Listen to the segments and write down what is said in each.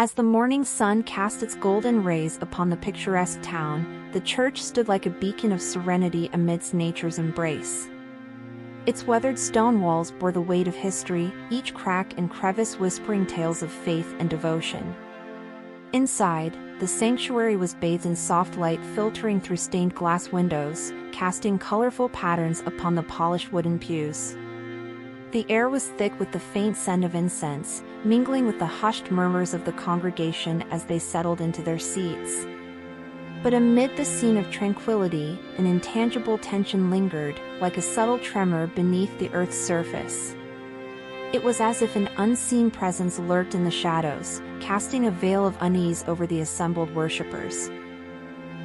As the morning sun cast its golden rays upon the picturesque town, the church stood like a beacon of serenity amidst nature's embrace. Its weathered stone walls bore the weight of history, each crack and crevice whispering tales of faith and devotion. Inside, the sanctuary was bathed in soft light filtering through stained glass windows, casting colorful patterns upon the polished wooden pews. The air was thick with the faint scent of incense, mingling with the hushed murmurs of the congregation as they settled into their seats. But amid the scene of tranquility, an intangible tension lingered, like a subtle tremor beneath the earth's surface. It was as if an unseen presence lurked in the shadows, casting a veil of unease over the assembled worshippers.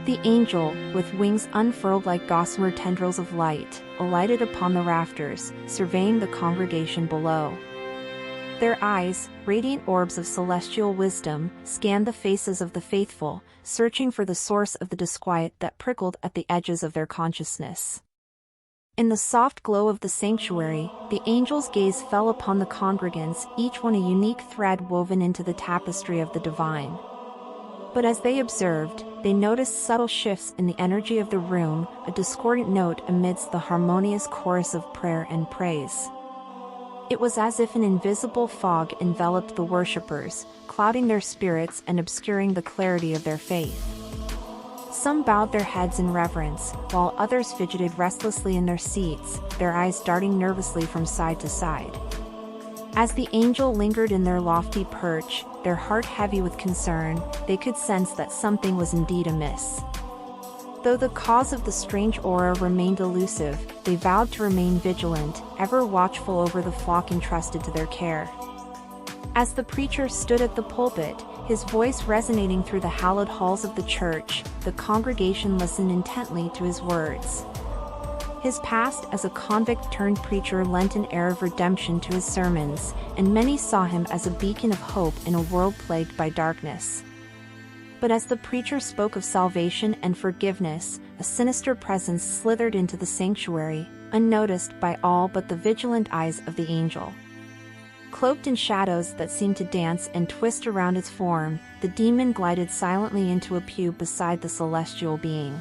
The angel, with wings unfurled like gossamer tendrils of light, alighted upon the rafters, surveying the congregation below. Their eyes, radiant orbs of celestial wisdom, scanned the faces of the faithful, searching for the source of the disquiet that prickled at the edges of their consciousness. In the soft glow of the sanctuary, the angel's gaze fell upon the congregants, each one a unique thread woven into the tapestry of the divine. But as they observed, they noticed subtle shifts in the energy of the room, a discordant note amidst the harmonious chorus of prayer and praise. It was as if an invisible fog enveloped the worshippers, clouding their spirits and obscuring the clarity of their faith. Some bowed their heads in reverence, while others fidgeted restlessly in their seats, their eyes darting nervously from side to side. As the angel lingered in their lofty perch, their heart heavy with concern, they could sense that something was indeed amiss. Though the cause of the strange aura remained elusive, they vowed to remain vigilant, ever watchful over the flock entrusted to their care. As the preacher stood at the pulpit, his voice resonating through the hallowed halls of the church, the congregation listened intently to his words. His past as a convict-turned-preacher lent an air of redemption to his sermons, and many saw him as a beacon of hope in a world plagued by darkness. But as the preacher spoke of salvation and forgiveness, a sinister presence slithered into the sanctuary, unnoticed by all but the vigilant eyes of the angel. Cloaked in shadows that seemed to dance and twist around its form, the demon glided silently into a pew beside the celestial being.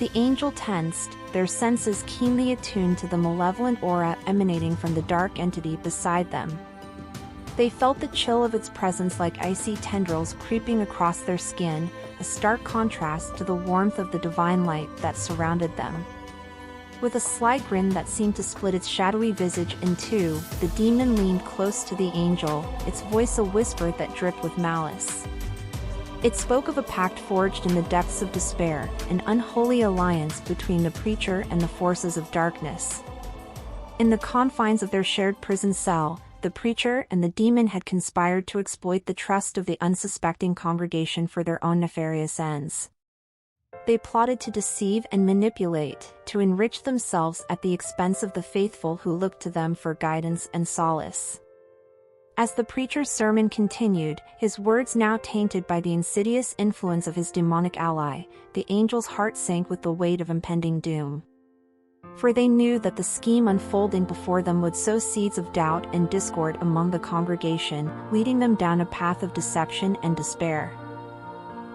The angel tensed, their senses keenly attuned to the malevolent aura emanating from the dark entity beside them. They felt the chill of its presence like icy tendrils creeping across their skin, a stark contrast to the warmth of the divine light that surrounded them. With a sly grin that seemed to split its shadowy visage in two, the demon leaned close to the angel, its voice a whisper that dripped with malice. It spoke of a pact forged in the depths of despair, an unholy alliance between the preacher and the forces of darkness. In the confines of their shared prison cell, the preacher and the demon had conspired to exploit the trust of the unsuspecting congregation for their own nefarious ends. They plotted to deceive and manipulate, to enrich themselves at the expense of the faithful who looked to them for guidance and solace. As the preacher's sermon continued, his words now tainted by the insidious influence of his demonic ally, the angel's heart sank with the weight of impending doom. For they knew that the scheme unfolding before them would sow seeds of doubt and discord among the congregation, leading them down a path of deception and despair.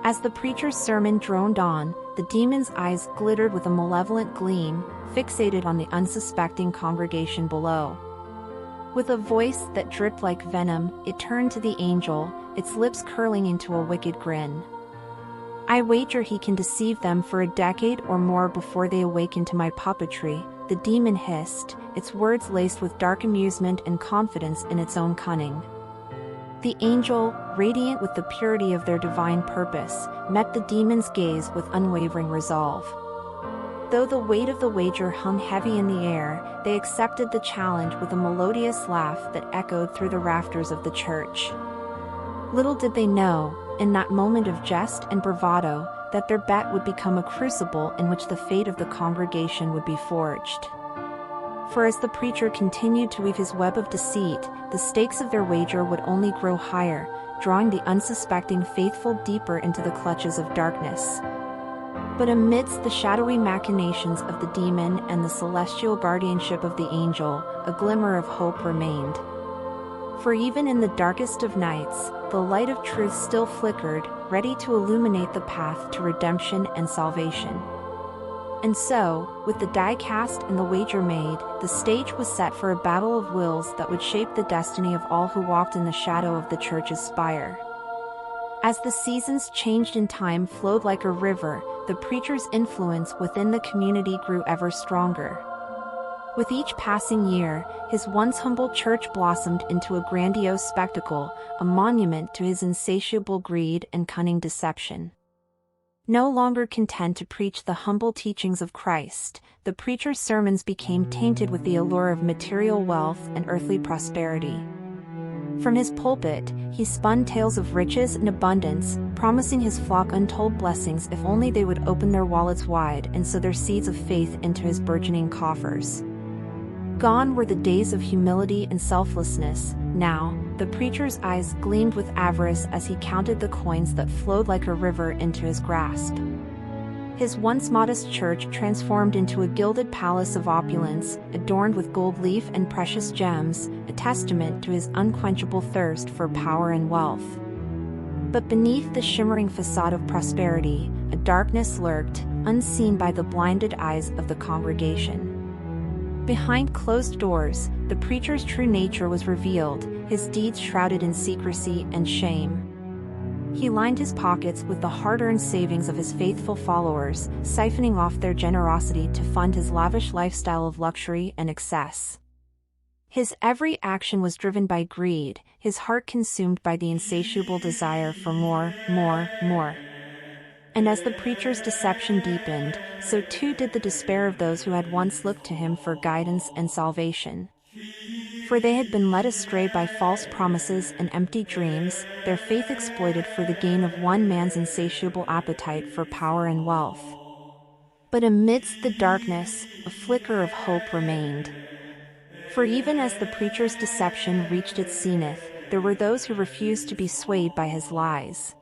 As the preacher's sermon droned on, the demon's eyes glittered with a malevolent gleam, fixated on the unsuspecting congregation below. With a voice that dripped like venom, it turned to the angel, its lips curling into a wicked grin. "I wager he can deceive them for a decade or more before they awaken to my puppetry," the demon hissed, its words laced with dark amusement and confidence in its own cunning. The angel, radiant with the purity of their divine purpose, met the demon's gaze with unwavering resolve. Though the weight of the wager hung heavy in the air, they accepted the challenge with a melodious laugh that echoed through the rafters of the church. Little did they know, in that moment of jest and bravado, that their bet would become a crucible in which the fate of the congregation would be forged. For as the preacher continued to weave his web of deceit, the stakes of their wager would only grow higher, drawing the unsuspecting faithful deeper into the clutches of darkness. But amidst the shadowy machinations of the demon and the celestial guardianship of the angel, a glimmer of hope remained. For even in the darkest of nights, the light of truth still flickered, ready to illuminate the path to redemption and salvation. And so, with the die cast and the wager made, the stage was set for a battle of wills that would shape the destiny of all who walked in the shadow of the church's spire. As the seasons changed and time flowed like a river, the preacher's influence within the community grew ever stronger. With each passing year, his once humble church blossomed into a grandiose spectacle, a monument to his insatiable greed and cunning deception. No longer content to preach the humble teachings of Christ, the preacher's sermons became tainted with the allure of material wealth and earthly prosperity. From his pulpit, he spun tales of riches and abundance, promising his flock untold blessings if only they would open their wallets wide and sow their seeds of faith into his burgeoning coffers. Gone were the days of humility and selflessness. Now, the preacher's eyes gleamed with avarice as he counted the coins that flowed like a river into his grasp. His once modest church transformed into a gilded palace of opulence, adorned with gold leaf and precious gems, a testament to his unquenchable thirst for power and wealth. But beneath the shimmering facade of prosperity, a darkness lurked, unseen by the blinded eyes of the congregation. Behind closed doors, the preacher's true nature was revealed, his deeds shrouded in secrecy and shame. He lined his pockets with the hard-earned savings of his faithful followers, siphoning off their generosity to fund his lavish lifestyle of luxury and excess. His every action was driven by greed, his heart consumed by the insatiable desire for more. And as the preacher's deception deepened, so too did the despair of those who had once looked to him for guidance and salvation. For they had been led astray by false promises and empty dreams, their faith exploited for the gain of one man's insatiable appetite for power and wealth. But amidst the darkness, a flicker of hope remained. For even as the preacher's deception reached its zenith, there were those who refused to be swayed by his lies.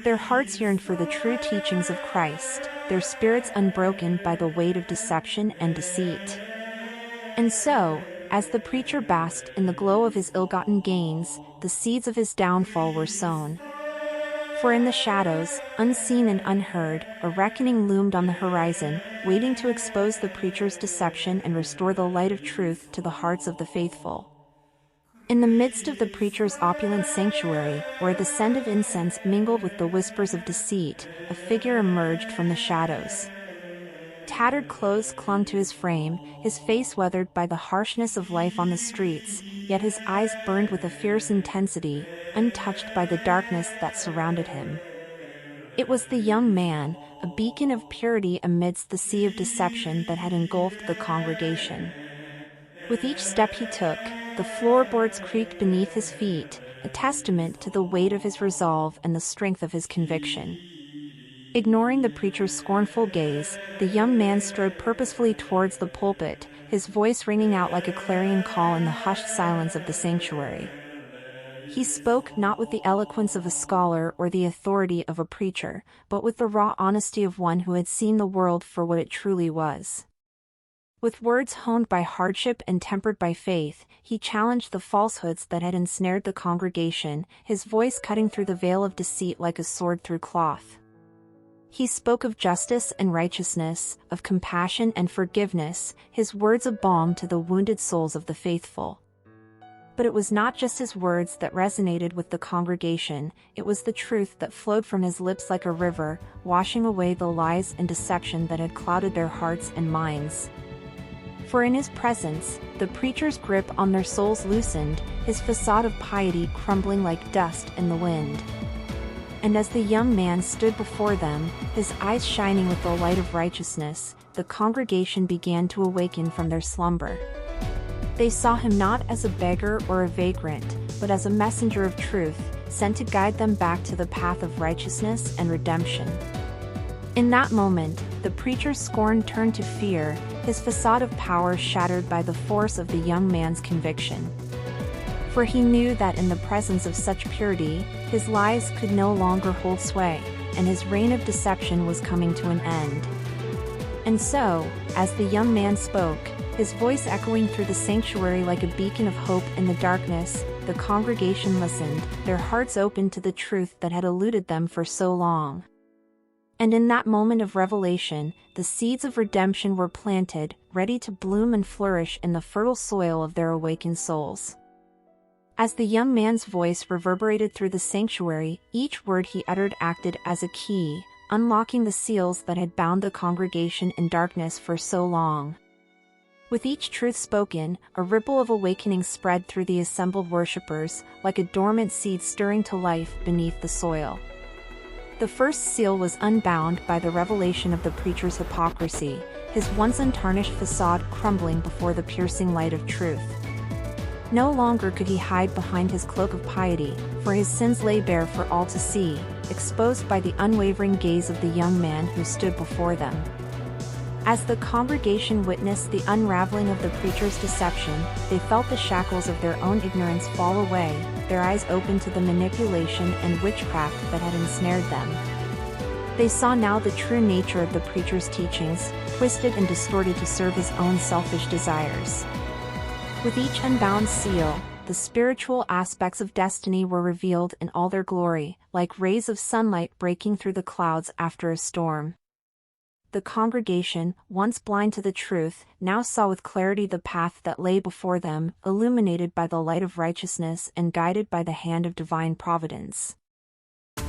Their hearts yearned for the true teachings of Christ, their spirits unbroken by the weight of deception and deceit. And so, as the preacher basked in the glow of his ill-gotten gains, the seeds of his downfall were sown. For in the shadows, unseen and unheard, a reckoning loomed on the horizon, waiting to expose the preacher's deception and restore the light of truth to the hearts of the faithful. In the midst of the preacher's opulent sanctuary, where the scent of incense mingled with the whispers of deceit, a figure emerged from the shadows. Tattered clothes clung to his frame, his face weathered by the harshness of life on the streets, yet his eyes burned with a fierce intensity, untouched by the darkness that surrounded him. It was the young man, a beacon of purity amidst the sea of deception that had engulfed the congregation. With each step he took, the floorboards creaked beneath his feet, a testament to the weight of his resolve and the strength of his conviction. Ignoring the preacher's scornful gaze, the young man strode purposefully towards the pulpit, his voice ringing out like a clarion call in the hushed silence of the sanctuary. He spoke not with the eloquence of a scholar or the authority of a preacher, but with the raw honesty of one who had seen the world for what it truly was. With words honed by hardship and tempered by faith, he challenged the falsehoods that had ensnared the congregation, his voice cutting through the veil of deceit like a sword through cloth. He spoke of justice and righteousness, of compassion and forgiveness, his words a balm to the wounded souls of the faithful. But it was not just his words that resonated with the congregation, it was the truth that flowed from his lips like a river, washing away the lies and deception that had clouded their hearts and minds. For in his presence, the preacher's grip on their souls loosened, his facade of piety crumbling like dust in the wind. And as the young man stood before them, his eyes shining with the light of righteousness, the congregation began to awaken from their slumber. They saw him not as a beggar or a vagrant, but as a messenger of truth, sent to guide them back to the path of righteousness and redemption. In that moment, the preacher's scorn turned to fear, his facade of power shattered by the force of the young man's conviction. For he knew that in the presence of such purity, his lies could no longer hold sway, and his reign of deception was coming to an end. And so, as the young man spoke, his voice echoing through the sanctuary like a beacon of hope in the darkness, the congregation listened, their hearts open to the truth that had eluded them for so long. And in that moment of revelation, the seeds of redemption were planted, ready to bloom and flourish in the fertile soil of their awakened souls. As the young man's voice reverberated through the sanctuary, each word he uttered acted as a key, unlocking the seals that had bound the congregation in darkness for so long. With each truth spoken, a ripple of awakening spread through the assembled worshippers, like a dormant seed stirring to life beneath the soil. The first seal was unbound by the revelation of the preacher's hypocrisy, his once untarnished facade crumbling before the piercing light of truth. No longer could he hide behind his cloak of piety, for his sins lay bare for all to see, exposed by the unwavering gaze of the young man who stood before them. As the congregation witnessed the unraveling of the preacher's deception, they felt the shackles of their own ignorance fall away, their eyes open to the manipulation and witchcraft that had ensnared them. They saw now the true nature of the preacher's teachings, twisted and distorted to serve his own selfish desires. With each unbound seal, the spiritual aspects of destiny were revealed in all their glory, like rays of sunlight breaking through the clouds after a storm. The congregation, once blind to the truth, now saw with clarity the path that lay before them, illuminated by the light of righteousness and guided by the hand of divine providence.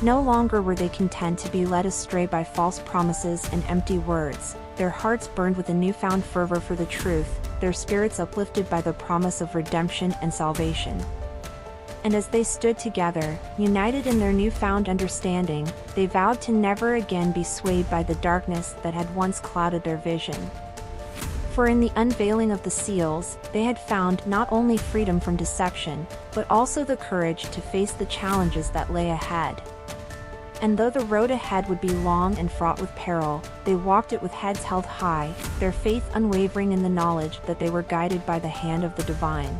No longer were they content to be led astray by false promises and empty words. Their hearts burned with a newfound fervor for the truth, their spirits uplifted by the promise of redemption and salvation. And as they stood together, united in their newfound understanding, they vowed to never again be swayed by the darkness that had once clouded their vision. For in the unveiling of the seals, they had found not only freedom from deception, but also the courage to face the challenges that lay ahead. And though the road ahead would be long and fraught with peril, they walked it with heads held high, their faith unwavering in the knowledge that they were guided by the hand of the divine.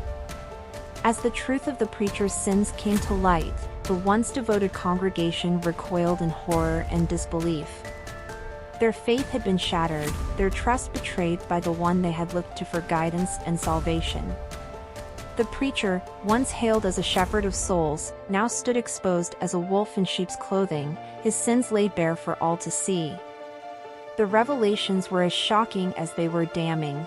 As the truth of the preacher's sins came to light, the once devoted congregation recoiled in horror and disbelief. Their faith had been shattered, their trust betrayed by the one they had looked to for guidance and salvation. The preacher, once hailed as a shepherd of souls, now stood exposed as a wolf in sheep's clothing, his sins laid bare for all to see. The revelations were as shocking as they were damning.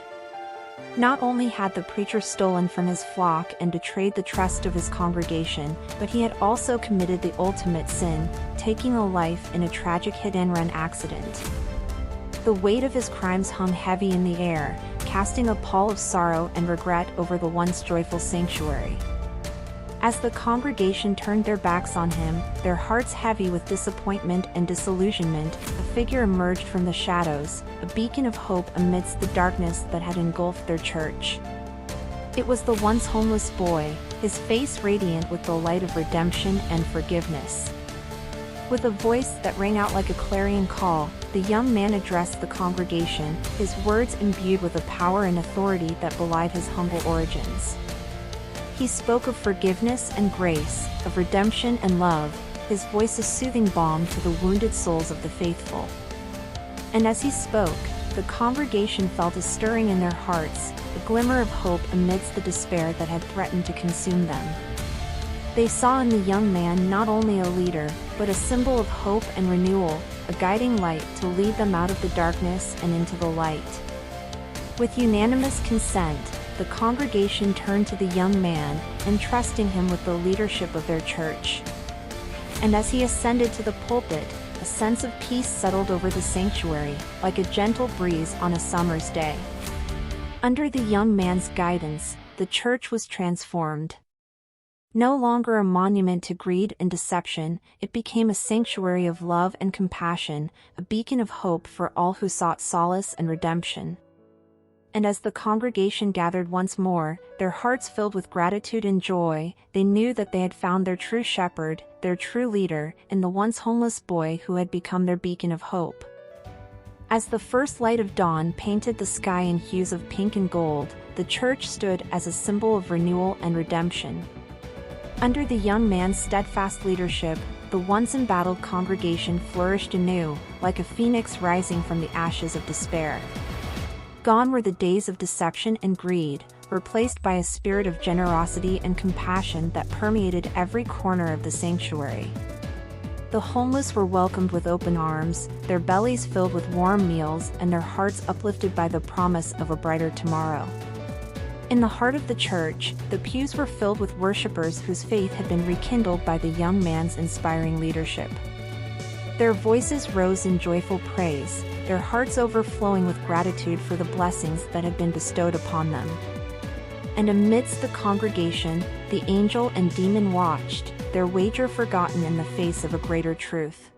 Not only had the preacher stolen from his flock and betrayed the trust of his congregation, but he had also committed the ultimate sin, taking a life in a tragic hit-and-run accident. The weight of his crimes hung heavy in the air, casting a pall of sorrow and regret over the once joyful sanctuary. As the congregation turned their backs on him, their hearts heavy with disappointment and disillusionment, a figure emerged from the shadows, a beacon of hope amidst the darkness that had engulfed their church. It was the once homeless boy, his face radiant with the light of redemption and forgiveness. With a voice that rang out like a clarion call, the young man addressed the congregation, his words imbued with a power and authority that belied his humble origins. He spoke of forgiveness and grace, of redemption and love, his voice a soothing balm to the wounded souls of the faithful. And as he spoke, the congregation felt a stirring in their hearts, a glimmer of hope amidst the despair that had threatened to consume them. They saw in the young man not only a leader, but a symbol of hope and renewal, a guiding light to lead them out of the darkness and into the light. With unanimous consent, the congregation turned to the young man, entrusting him with the leadership of their church. And as he ascended to the pulpit, a sense of peace settled over the sanctuary, like a gentle breeze on a summer's day. Under the young man's guidance, the church was transformed. No longer a monument to greed and deception, it became a sanctuary of love and compassion, a beacon of hope for all who sought solace and redemption. And as the congregation gathered once more, their hearts filled with gratitude and joy, they knew that they had found their true shepherd, their true leader, in the once homeless boy who had become their beacon of hope. As the first light of dawn painted the sky in hues of pink and gold, the church stood as a symbol of renewal and redemption. Under the young man's steadfast leadership, the once embattled congregation flourished anew, like a phoenix rising from the ashes of despair. Gone were the days of deception and greed, replaced by a spirit of generosity and compassion that permeated every corner of the sanctuary. The homeless were welcomed with open arms, their bellies filled with warm meals and their hearts uplifted by the promise of a brighter tomorrow. In the heart of the church, the pews were filled with worshipers whose faith had been rekindled by the young man's inspiring leadership. Their voices rose in joyful praise, their hearts overflowing with gratitude for the blessings that had been bestowed upon them. And amidst the congregation, the angel and demon watched, their wager forgotten in the face of a greater truth.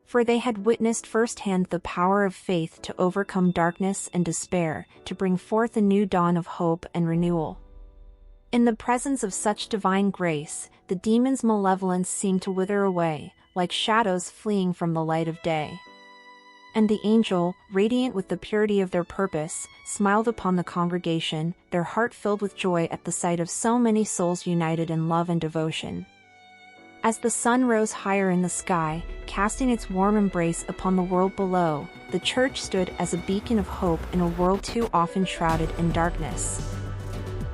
For they had witnessed firsthand the power of faith to overcome darkness and despair, to bring forth a new dawn of hope and renewal. In the presence of such divine grace, the demons' malevolence seemed to wither away, like shadows fleeing from the light of day. And the angel, radiant with the purity of their purpose, smiled upon the congregation, their heart filled with joy at the sight of so many souls united in love and devotion. As the sun rose higher in the sky, casting its warm embrace upon the world below, the church stood as a beacon of hope in a world too often shrouded in darkness.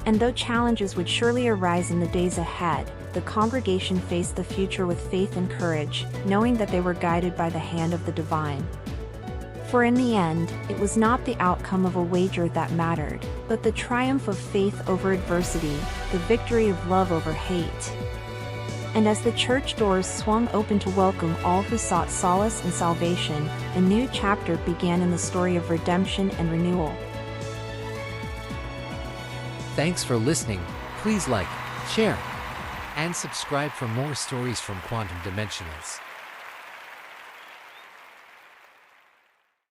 And though challenges would surely arise in the days ahead, the congregation faced the future with faith and courage, knowing that they were guided by the hand of the divine. For in the end, it was not the outcome of a wager that mattered, but the triumph of faith over adversity, the victory of love over hate. And as the church doors swung open to welcome all who sought solace and salvation, a new chapter began in the story of redemption and renewal. Thanks for listening. Please like, share, and subscribe for more stories from Quantum Dimensionals.